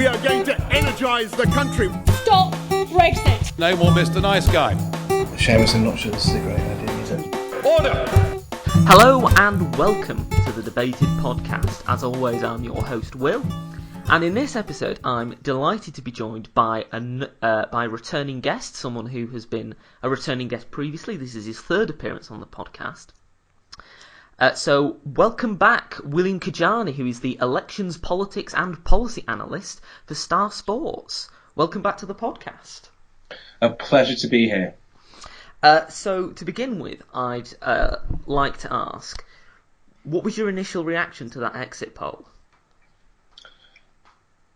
We are going to energise the country. Stop Brexit. No more Mr. Nice Guy. Seamus, I'm not sure this is a great idea, is it? Order! Hello and welcome to the Debated Podcast. As always, I'm your host, Will. And in this episode, I'm delighted to be joined by a returning guest, someone who has been a returning guest previously. This is his third appearance on the podcast. So welcome back, William Kedjanyi, who is the Elections, Politics and Policy Analyst for Star Sports. Welcome back to the podcast. A pleasure to be here. So to begin with, I'd like to ask, what was your initial reaction to that exit poll?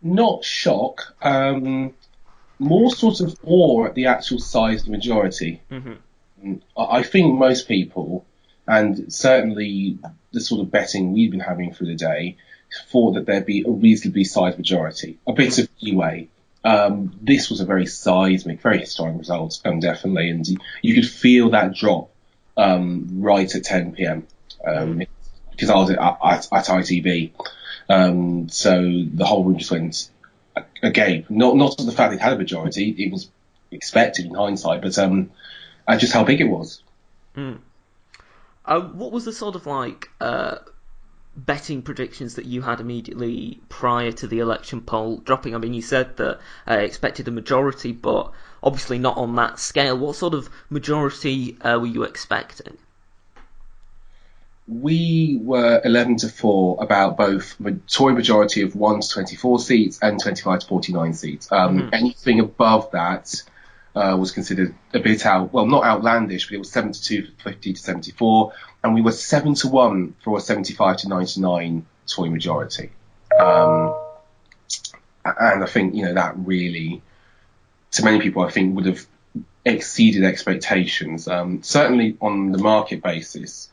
Not shock, more sort of awe at the actual size of the majority. Mm-hmm. I think most people, and certainly the sort of betting we've been having through the day, thought that there'd be a reasonably sized majority, a bit of leeway. This was a very seismic, very historic result, definitely, and you could feel that drop right at 10 p.m. Because I was at ITV. So the whole room just went agape. Not to the fact it had a majority, it was expected in hindsight, but just how big it was. What was the sort of betting predictions that you had immediately prior to the election poll dropping? I mean, you said that expected a majority, but obviously not on that scale. What sort of majority were you expecting? We were 11-4 about both Tory majority of 1 to 24 seats and 25 to 49 seats. Anything above that was considered a bit not outlandish, but it was 7-2 for 50 to 74, and we were 7-1 for a 75 to 99 Tory majority. And I think, that really, to many people, I think would have exceeded expectations. Certainly on the market basis,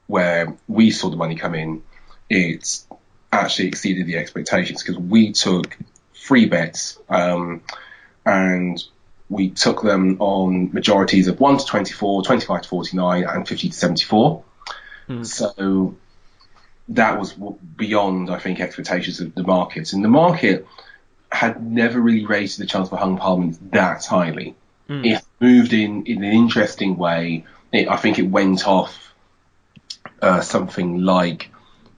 where we saw the money come in, it actually exceeded the expectations because we took 3 bets and we took them on majorities of 1 to 24, 25 to 49 and 50 to 74. So that was beyond, I think, expectations of the market. And the market had never really rated the chance for hung parliament that highly. It moved in an interesting way. I think it went off something like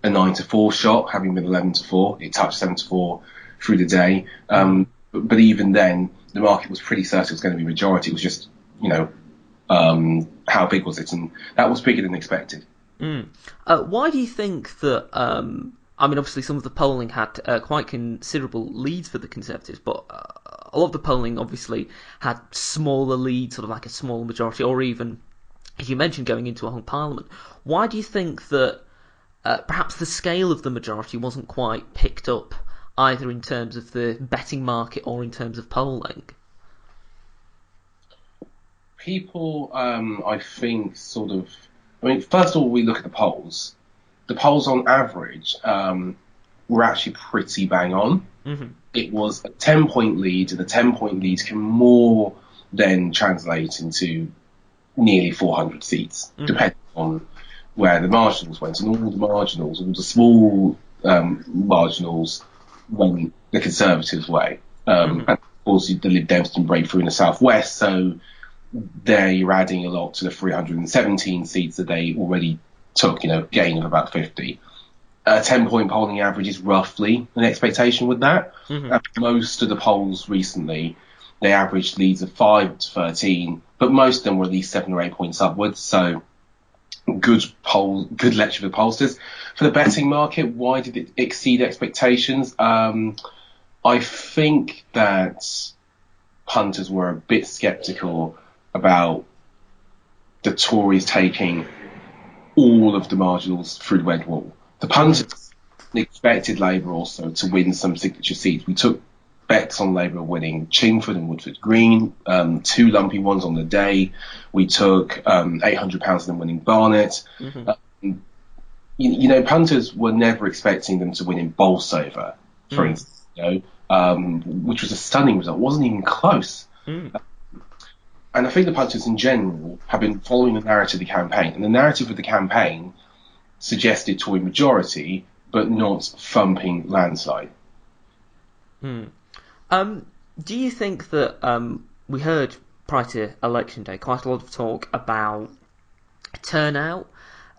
a 9-4 shot, having been 11-4. It touched 7-4 through the day. But even then, the market was pretty certain it was going to be majority. It was just, how big was it? And that was bigger than expected. Why do you think that, obviously some of the polling had quite considerable leads for the Conservatives, but a lot of the polling obviously had smaller leads, sort of like a small majority, or even, as you mentioned, going into a hung parliament. Why do you think that perhaps the scale of the majority wasn't quite picked up, either in terms of the betting market or in terms of polling? People, I think, first of all, we look at the polls. The polls on average were actually pretty bang on. Mm-hmm. It was a 10-point lead, and the 10-point lead can more than translate into nearly 400 seats, depending on where the marginals went. And all the small marginals went the Conservatives' way. And of course, the Lib Dem didn't break through in the southwest, so there you're adding a lot to the 317 seats that they already took, gain of about 50. A 10-point polling average is roughly an expectation with that. Most of the polls recently, they averaged leads of 5 to 13, but most of them were at least 7 or 8 points upwards. So good lecture for the pollsters. For the betting market, why did it exceed expectations? I think that punters were a bit sceptical about the Tories taking all of the marginals through the red wall. The punters expected Labour also to win some signature seats. We took bets on Labour winning Chingford and Woodford Green, 2 lumpy ones on the day. We took £800 on them winning Barnet. Punters were never expecting them to win in Bolsover, for instance, which was a stunning result. It wasn't even close. And I think the punters in general have been following the narrative of the campaign. And the narrative of the campaign suggested Tory majority, but not thumping landslide. Do you think that we heard prior to election day quite a lot of talk about turnout?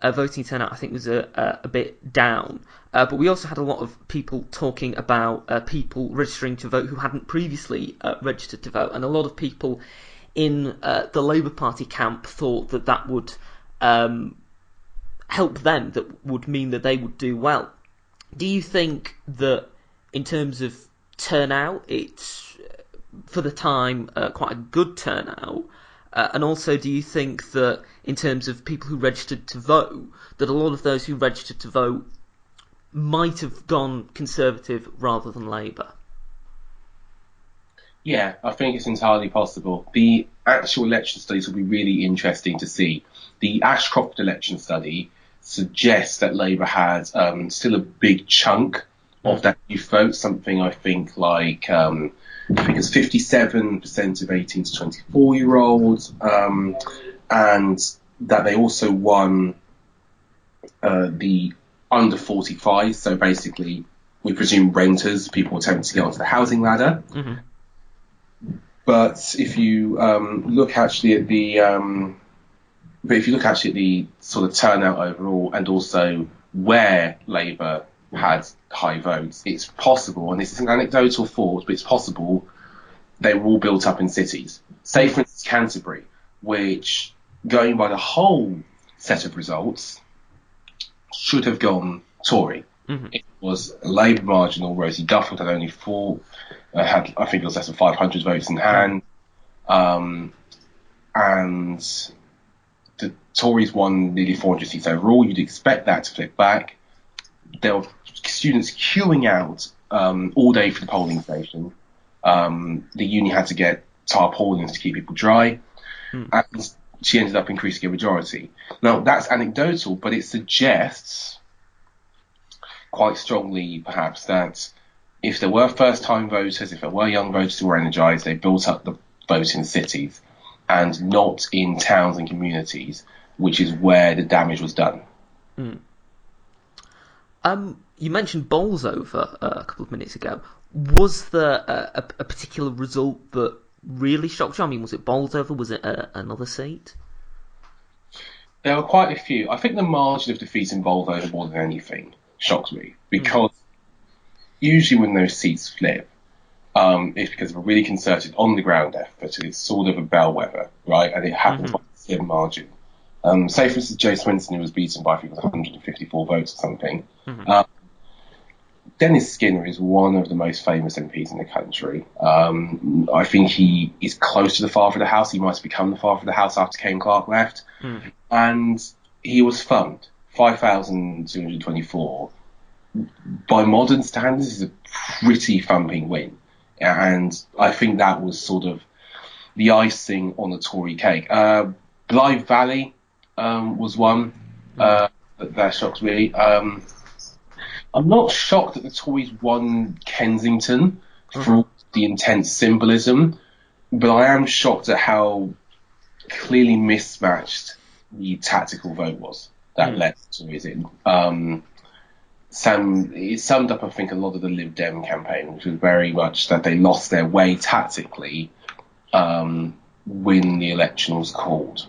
Voting turnout, I think, was a bit down. But we also had a lot of people talking about people registering to vote who hadn't previously registered to vote. And a lot of people in the Labour Party camp thought that that would help them, that would mean that they would do well. Do you think that in terms of turnout, it's, for the time, quite a good turnout? And also, do you think that in terms of people who registered to vote, that a lot of those who registered to vote might have gone Conservative rather than Labour? Yeah, I think it's entirely possible. The actual election studies will be really interesting to see. The Ashcroft election study suggests that Labour had still a big chunk of that youth vote, something I think like I think it's 57% of 18 to 24-year-olds, and that they also won the under 45. So basically, we presume renters, people attempting to get onto the housing ladder. Mm-hmm. But if you look actually at the sort of turnout overall, and also where Labour had high votes, it's possible, and this is an anecdotal thought, but it's possible they were all built up in cities. Say, for instance, Canterbury, which, going by the whole set of results, should have gone Tory. Mm-hmm. It was a Labour marginal. Rosie Duffield had only I think it was less than 500 votes in hand. And the Tories won nearly 400 seats overall. You'd expect that to flip back. There were students queuing out all day for the polling station. The uni had to get tarpaulins to keep people dry. And she ended up increasing a majority. Now, that's anecdotal, but it suggests quite strongly, perhaps, that if there were first-time voters, if there were young voters who were energised, they built up the vote in cities and not in towns and communities, which is where the damage was done. You mentioned Bolsover a couple of minutes ago. Was there a particular result that really shocked you? I mean, was it Bolsover? Was it another seat? There were quite a few. I think the margin of defeat in Bolsover more than anything shocked me, because usually when those seats flip, it's because of a really concerted on-the-ground effort. It's sort of a bellwether, right? And it happens by a slim margin. Say, for instance, Joe Swinson, who was beaten by, I think it was 154 votes or something. Dennis Skinner is one of the most famous MPs in the country. I think he is close to the father of the house. He might have become the father of the house after Kane Clark left. And he was thumped. 5,224. By modern standards, is a pretty thumping win. And I think that was sort of the icing on the Tory cake. Blythe Valley was one that shocked me. I'm not shocked that the Tories won Kensington for all the intense symbolism, but I am shocked at how clearly mismatched the tactical vote was that led to Tories in. It summed up, I think, a lot of the Lib Dem campaign, which was very much that they lost their way tactically when the election was called.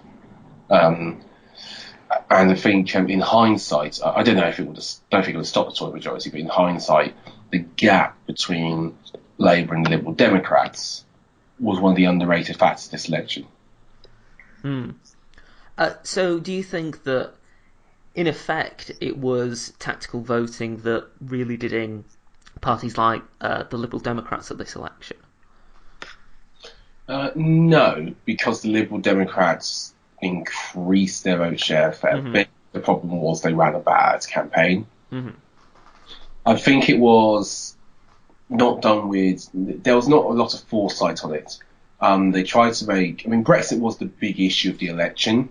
And I think, in hindsight, I don't know if it would have, don't think it would stop the Tory majority, but in hindsight, the gap between Labour and the Liberal Democrats was one of the underrated factors of this election. So do you think that, in effect, it was tactical voting that really did in parties like the Liberal Democrats at this election? No, because the Liberal Democrats increased their vote share a fair bit. The problem was they ran a bad campaign. I think it was not done with... There was not a lot of foresight on it. They tried to make... I mean, Brexit was the big issue of the election.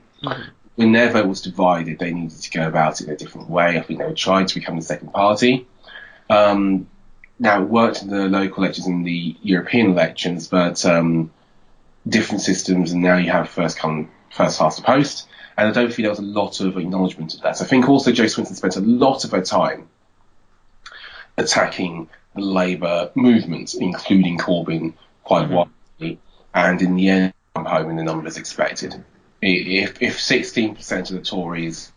When their vote was divided, they needed to go about it in a different way. I think they were trying to become the second party. Now, it worked in the local elections and the European elections, but different systems, and now you have first past the post, and I don't think there was a lot of acknowledgement of that. I think also Jo Swinson spent a lot of her time attacking the Labour movement, including Corbyn, quite widely, and in the end, come home in the numbers expected. If 16% of the Tories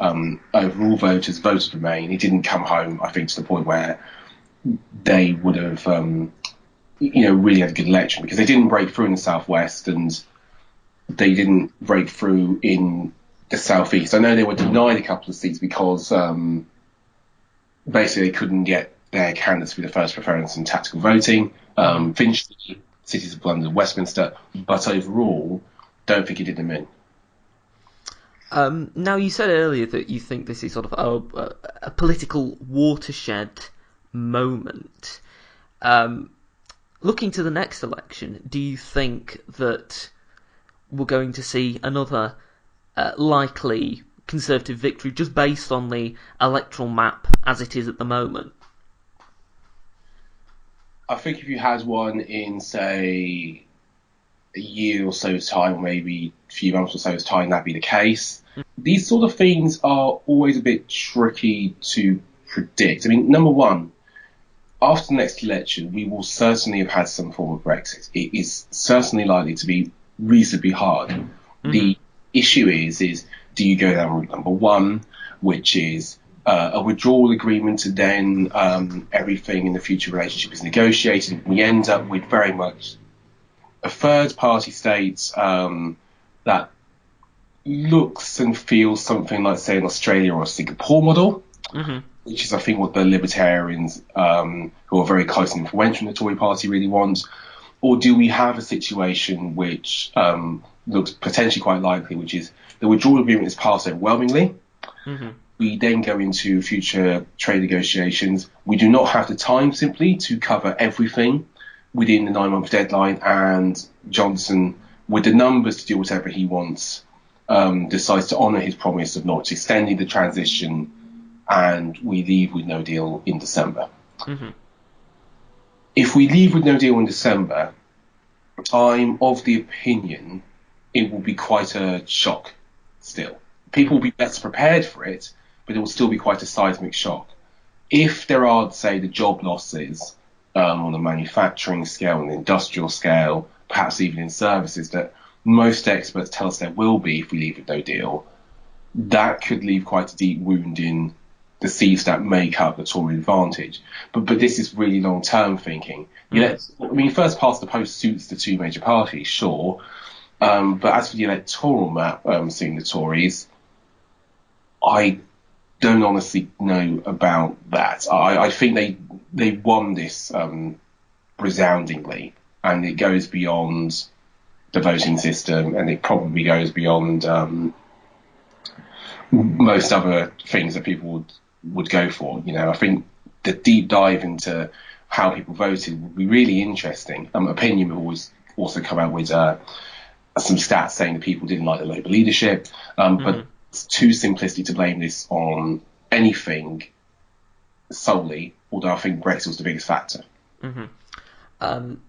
overall voters voted Remain, it didn't come home, I think, to the point where they would have, really had a good election, because they didn't break through in the southwest and they didn't break through in the southeast. I know they were denied a couple of seats because basically they couldn't get their candidates to be the first preference in tactical voting. Finchley, cities of London, Westminster, but overall, don't think it did them in. Now, you said earlier that you think this is sort of a political watershed moment. Looking to the next election, do you think that we're going to see another likely Conservative victory just based on the electoral map as it is at the moment? I think if you had one in, say, a year or so's time, or maybe a few months or so's time, that'd be the case. These sort of things are always a bit tricky to predict. I mean, number one, after the next election, we will certainly have had some form of Brexit. It is certainly likely to be reasonably hard. The issue is do you go down route number one, which is a withdrawal agreement, and then everything in the future relationship is negotiated. We end up with very much a third-party state that looks and feels something like, say, an Australia or a Singapore model, which is, I think, what the Libertarians, who are very close and influential in the Tory party, really want. Or do we have a situation which looks potentially quite likely, which is the withdrawal agreement is passed overwhelmingly. We then go into future trade negotiations. We do not have the time simply to cover everything within the 9-month deadline, and Johnson, with the numbers to do whatever he wants, decides to honour his promise of not extending the transition, and we leave with no deal in December. If we leave with no deal in December, I'm of the opinion it will be quite a shock still. People will be better prepared for it, but it will still be quite a seismic shock. If there are, say, the job losses on the manufacturing scale and the industrial scale, perhaps even in services, that most experts tell us there will be if we leave with no deal, that could leave quite a deep wound in the seats that make up the Tory advantage. But this is really long-term thinking. First past the post suits the two major parties, sure. But as for the electoral map suiting the Tories, I don't honestly know about that. I think they won this resoundingly, and it goes beyond the voting system, and it probably goes beyond most other things that people would go for. I think the deep dive into how people voted would be really interesting. Opinion will always also come out with some stats saying that people didn't like the Labour leadership, but it's too simplistic to blame this on anything solely, although I think Brexit was the biggest factor.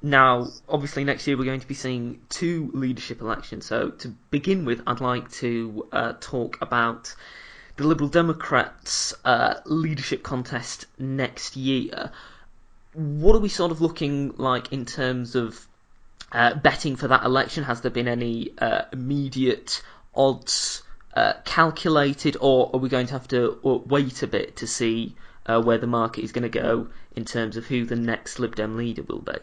Now, obviously, next year we're going to be seeing two leadership elections. So, to begin with, I'd like to talk about the Liberal Democrats' leadership contest next year. What are we sort of looking like in terms of betting for that election? Has there been any immediate odds calculated, or are we going to have to wait a bit to see where the market is going to go in terms of who the next Lib Dem leader will be?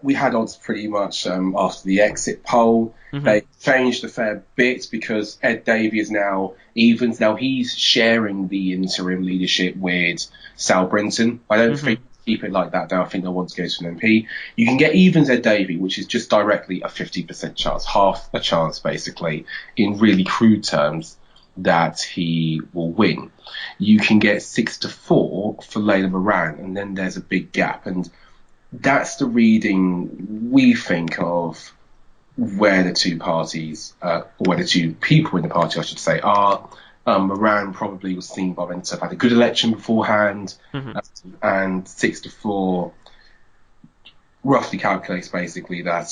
We had odds pretty much after the exit poll. They changed a fair bit because Ed Davey is now evens. Now he's sharing the interim leadership with Sal Brinton. I don't think keep it like that now. I think they'll want to go to an MP. You can get evens Ed Davey, which is just directly a 50% chance, half a chance basically, in really crude terms, that he will win. You can get 6-4 for Layla Moran, and then there's a big gap, and that's the reading we think of where the two parties, or where the two people in the party, I should say, are. Moran probably was seen by them to have had a good election beforehand, and 6-4 roughly calculates basically that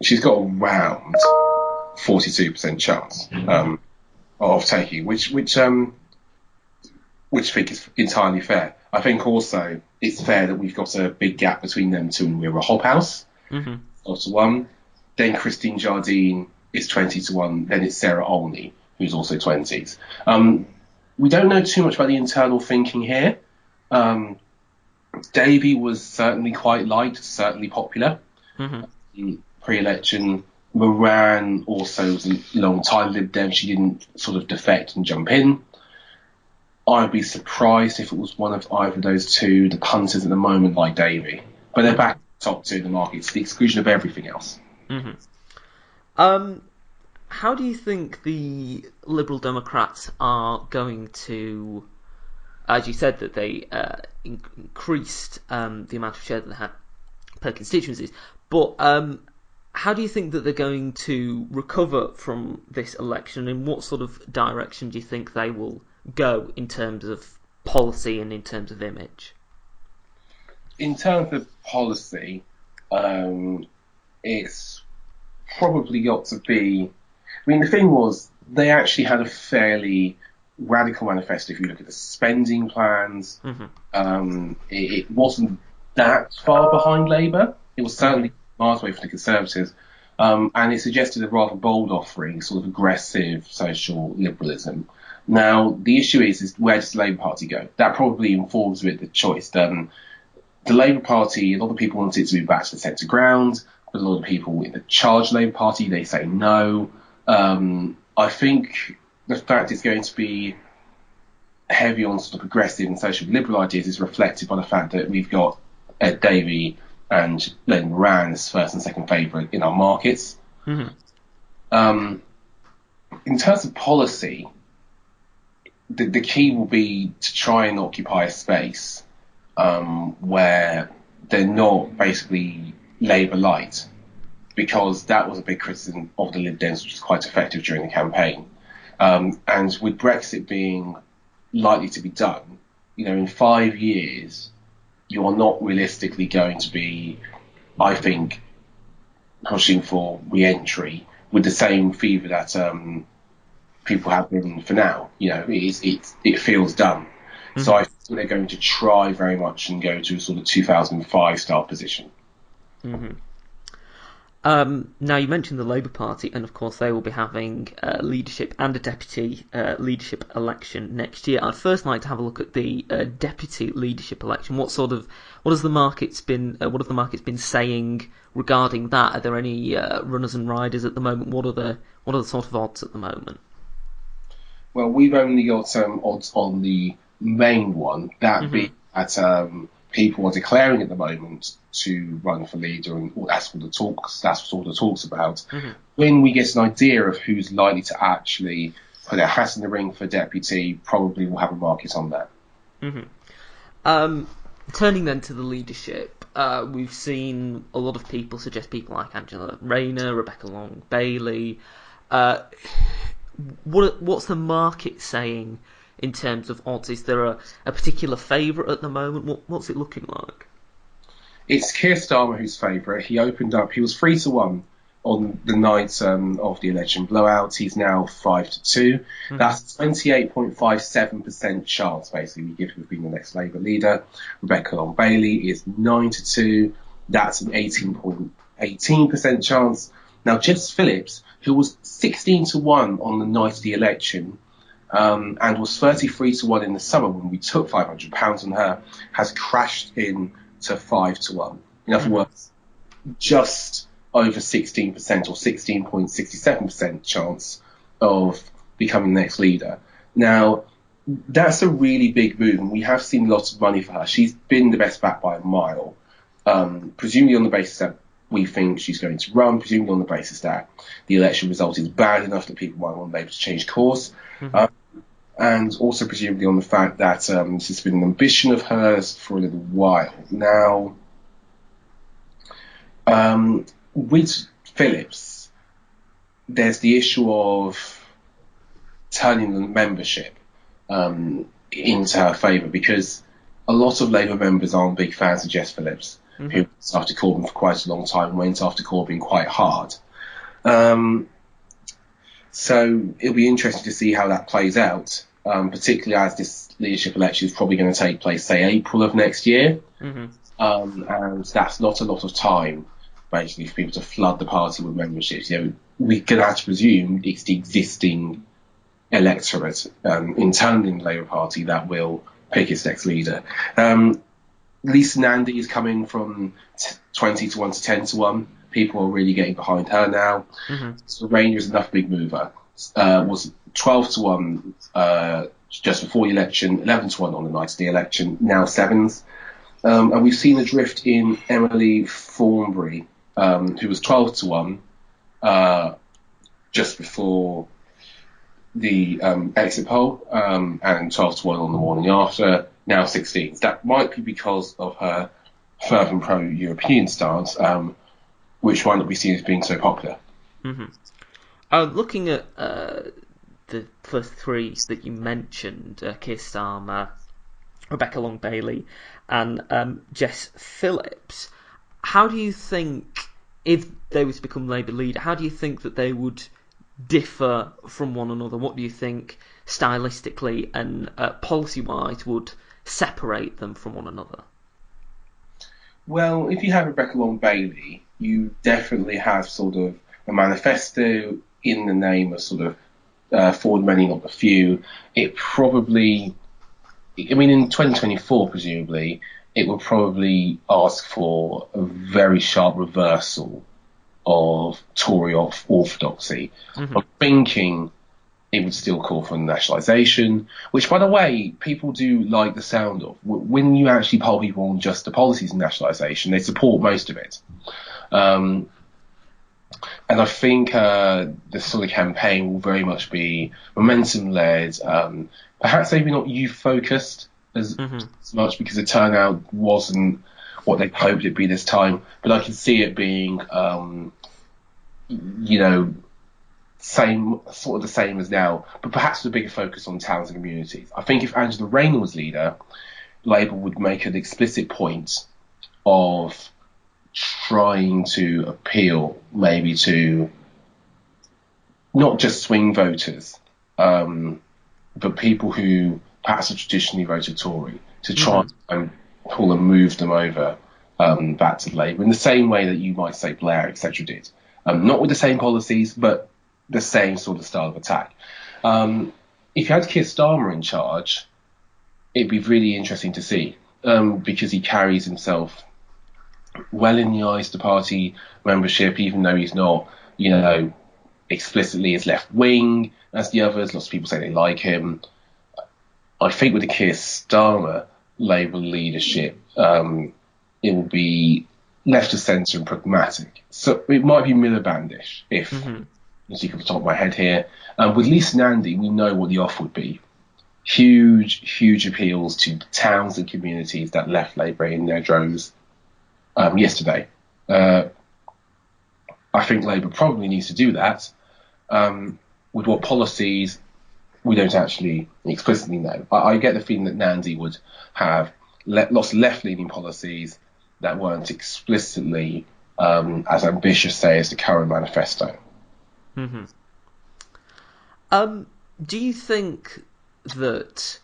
she's got around 42% chance of taking, which which I think is entirely fair. I think also it's fair that we've got a big gap between them two, and we're a Hobhouse, 12-1. Then Christine Jardine is 20-1. Then it's Sarah Olney, who's also 20s. We don't know too much about the internal thinking here. Davy was certainly quite liked, certainly popular. Pre-election. Moran also was a long time Lib Dem. She didn't sort of defect and jump in. I'd be surprised if it was one of either of those two. The punters at the moment like Davy, but they're back top two in the market to the exclusion of everything else. How do you think the Liberal Democrats are going to, as you said, that they increased the amount of share that they had per constituencies, but how do you think that they're going to recover from this election, and what sort of direction do you think they will go in terms of policy and in terms of image? In terms of policy, it's probably got to be... I mean, the thing was, they actually had a fairly radical manifesto if you look at the spending plans. It wasn't that far behind Labour. It was certainly miles away from the Conservatives. And it suggested a rather bold offering, sort of aggressive social liberalism. Now, the issue is where does the Labour Party go? That probably informs a bit the choice. The Labour Party, a lot of people want it to move back to the centre ground, but a lot of people in the charged Labour Party, they say no. I think the fact it's going to be heavy on sort of progressive and social liberal ideas is reflected by the fact that we've got Ed Davey and Len Moran as first and second favourite in our markets. In terms of policy, the key will be to try and occupy a space where they're not basically Labour light, because that was a big criticism of the Lib Dems, which was quite effective during the campaign. And with Brexit being likely to be done, in 5 years, you are not realistically going to be, I think, pushing for re-entry with the same fever that people have been for now. It feels done. So I think they're going to try very much and go to a sort of 2005 style position. Now, you mentioned the Labour Party, and of course they will be having leadership and a deputy leadership election next year. I'd first like to have a look at the deputy leadership election. What have the markets been saying regarding that? Are there any runners and riders at the moment? What are the sort of odds at the moment? Well, we've only got odds on the main one, that being that people are declaring at the moment to run for leader, and that's what the talk's about. When we get an idea of who's likely to actually put their hat in the ring for deputy, probably we'll have a market on that. Turning then to the leadership, we've seen a lot of people suggest people like Angela Rayner, Rebecca Long Bailey. What's the market saying in terms of odds? Is there a particular favourite at the moment? What's it looking like? It's Keir Starmer who's favourite. He opened up, he was 3-1 on the night of the election blowout. He's now 5-2. That's 28.57% chance, basically, we give him being the next Labour leader. Rebecca Long Bailey is 9-2. That's an 18% chance. Now, Jess Phillips, who was 16-1 on the night of the election, and was 33-1 in the summer when we took £500 on her, has crashed in to 5-1. In other words, just over 16% or 16.67% chance of becoming the next leader. Now, that's a really big move, and we have seen lots of money for her. She's been the best back by a mile, presumably on the basis that we think she's going to run, presumably on the basis that the election result is bad enough that people might want Labour to change course, and also presumably on the fact that this has been an ambition of hers for a little while. Now, with Phillips, there's the issue of turning the membership into her favour, because a lot of Labour members aren't big fans of Jess Phillips, who was after Corbyn for quite a long time, went after Corbyn quite hard. So it'll be interesting to see how that plays out. particularly as this leadership election is probably going to take place, say, April of next year. And that's not a lot of time, basically, for people to flood the party with memberships. We're going to have to presume it's the existing electorate internally in the Labour Party that will pick its next leader. Lisa Nandy is coming from 20 to 1 to 10 to 1. People are really getting behind her now. So Rayner is another big mover. Was 12 to 1 just before the election, 11 to 1 on the night of the election, now 7th. And we've seen a drift in Emily Thornberry, who was 12 to 1 just before the exit poll, and 12 to 1 on the morning after, now 16th. That might be because of her fervent pro-European stance, which might not be seen as being so popular. Looking at the first three that you mentioned, Keir Starmer, Rebecca Long-Bailey and Jess Phillips, how do you think, if they were to become Labour leader, how do you think that they would differ from one another? What do you think stylistically and policy-wise would separate them from one another? Well, if you have Rebecca Long-Bailey, you definitely have sort of a manifesto in the name of sort of for the many, not the few. It probably, in 2024, presumably, it will probably ask for a very sharp reversal of Tory orthodoxy. I'm thinking it would still call for nationalisation, which, by the way, people do like the sound of. When you actually poll people on just the policies of nationalisation, they support most of it. And I think the sort of campaign will very much be momentum-led, perhaps maybe not youth-focused as much, because the turnout wasn't what they hoped it'd be this time. But I can see it being, sort of the same as now, but perhaps with a bigger focus on towns and communities. I think if Angela Rayner was leader, Labour would make an explicit point of trying to appeal maybe to not just swing voters, but people who perhaps have traditionally voted Tory, to try and pull and move them over back to Labour in the same way that you might say Blair, etc. did. Not with the same policies, but the same sort of style of attack. If you had Keir Starmer in charge, it'd be really interesting to see, because he carries himself well in the eyes of the party membership, even though he's not, explicitly as left-wing as the others. Lots of people say they like him. I think with the Keir Starmer Labour leadership, it will be left of centre and pragmatic. So it might be Milibandish, if you see off the top of my head here. With Lisa Nandy, we know what the off would be. Huge appeals to towns and communities that left Labour in their droves yesterday. I think Labour probably needs to do that. With what policies, we don't actually explicitly know. I get the feeling that Nandy would have lots of left-leaning policies that weren't explicitly as ambitious, say, as the current manifesto. Do you think that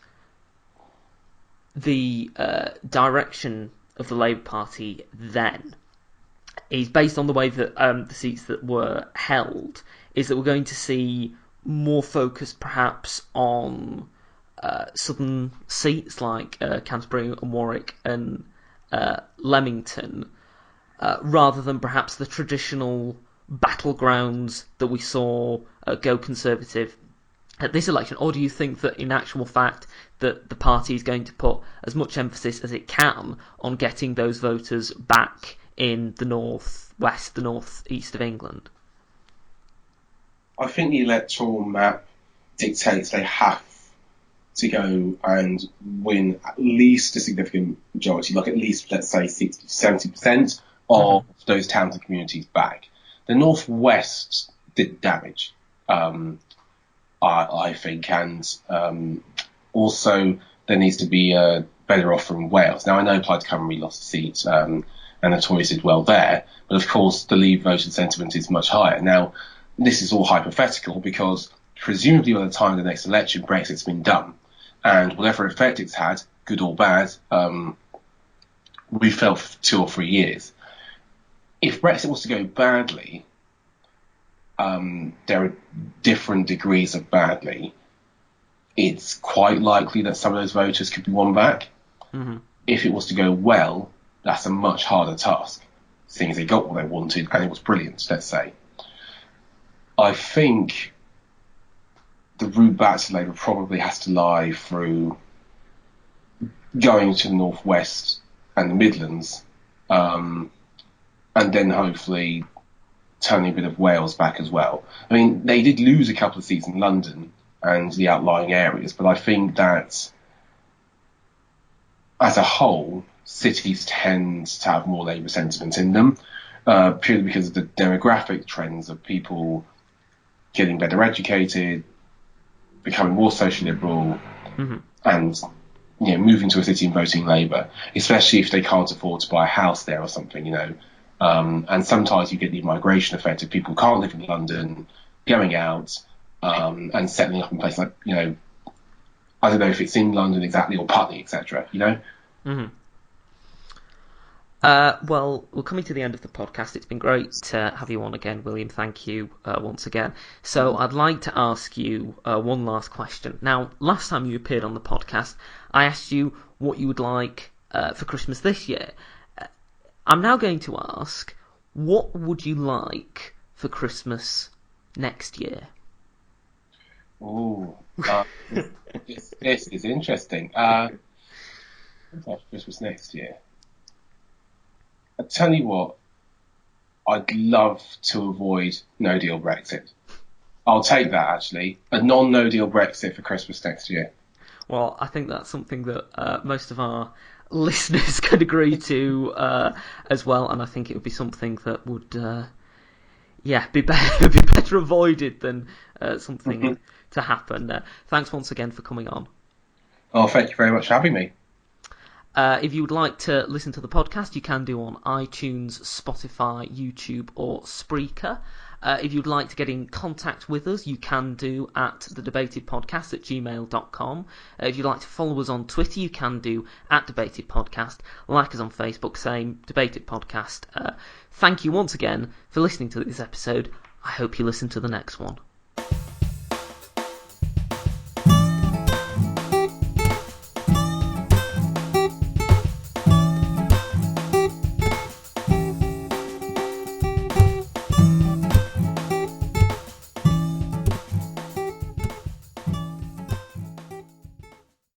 the direction of the Labour Party then is based on the way that the seats that were held, is that we're going to see more focus perhaps on southern seats like Canterbury and Warwick and Leamington, rather than perhaps the traditional battlegrounds that we saw go Conservative at this election? Or do you think that in actual fact that the party is going to put as much emphasis as it can on getting those voters back in the north-west, the north-east of England? I think the electoral map dictates they have to go and win at least a significant majority, like at least, let's say, 60 to 70% of those towns and communities back. The northwest did damage, I think, and also there needs to be a better offer in Wales. Now, I know Plaid Cymru lost a seat, and the Tories did well there, but of course the Leave voter sentiment is much higher. Now, this is all hypothetical because presumably by the time of the next election, Brexit's been done. And whatever effect it's had, good or bad, we felt for 2 or 3 years. If Brexit was to go badly, there are different degrees of badly. It's quite likely that some of those voters could be won back. Mm-hmm. If it was to go well, that's a much harder task, seeing as they got what they wanted and it was brilliant, let's say. I think the route back to Labour probably has to lie through going to the northwest and the Midlands, and then hopefully turning a bit of Wales back as well. I mean, they did lose a couple of seats in London and the outlying areas, but I think that as a whole, cities tend to have more Labour sentiment in them, purely because of the demographic trends of people getting better educated, becoming more social liberal, and moving to a city and voting Labour, especially if they can't afford to buy a house there or something, And sometimes you get the migration effect of people who can't live in London, going out and settling up in places like, I don't know if it's in London exactly or Putney, etc., Mm-hmm. Well, we're coming to the end of the podcast. It's been great to have you on again, William. Thank you once again. So I'd like to ask you one last question. Now, last time you appeared on the podcast, I asked you what you would like for Christmas this year. I'm now going to ask, what would you like for Christmas next year? Oh, this is interesting. Christmas next year. I tell you what, I'd love to avoid no deal Brexit. I'll take that, actually. A no deal Brexit for Christmas next year. Well, I think that's something that most of our listeners could agree to as well, and I think it would be something that would, be better avoided than something to happen. Thanks once again for coming on. Oh, thank you very much for having me. If you would like to listen to the podcast, you can do on iTunes, Spotify, YouTube, or Spreaker. If you'd like to get in contact with us, you can do at thedebatedpodcast@gmail.com. If you'd like to follow us on Twitter, you can do at Debated Podcast. Like us on Facebook, same, Debated Podcast. Thank you once again for listening to this episode. I hope you listen to the next one.